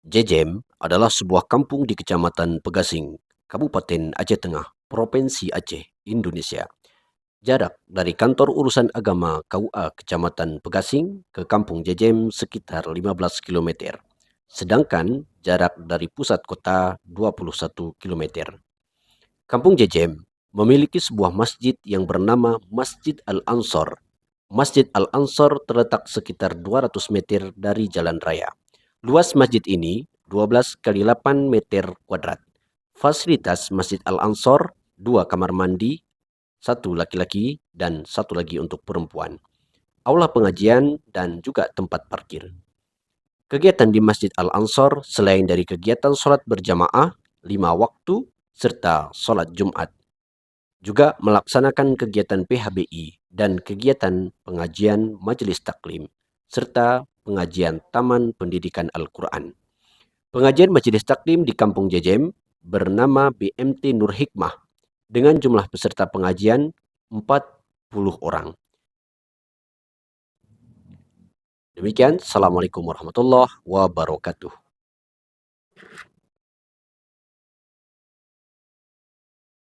Jejem adalah sebuah kampung di Kecamatan Pegasing, Kabupaten Aceh Tengah, Provinsi Aceh, Indonesia. Jarak dari kantor urusan agama KUA Kecamatan Pegasing ke Kampung Jejem sekitar 15 km. Sedangkan jarak dari pusat kota 21 km. Kampung Jejem memiliki sebuah masjid yang bernama Masjid Al-Ansor. Masjid Al-Ansor terletak sekitar 200 meter dari jalan raya. Luas masjid ini 12 kali 8 meter kuadrat. Fasilitas Masjid Al-Ansor, 2 kamar mandi, 1 laki-laki dan 1 lagi untuk perempuan. Aula pengajian dan juga tempat parkir. Kegiatan di Masjid Al-Ansor selain dari kegiatan sholat berjamaah, 5 waktu, serta sholat Jumat, juga melaksanakan kegiatan PHBI dan kegiatan pengajian majelis taklim, serta pengajian Taman Pendidikan Al-Quran. Pengajian majelis taklim di Kampung Jejem bernama BMT Nur Hikmah dengan jumlah peserta pengajian 40 orang. Demikian, Assalamualaikum warahmatullahi wabarakatuh.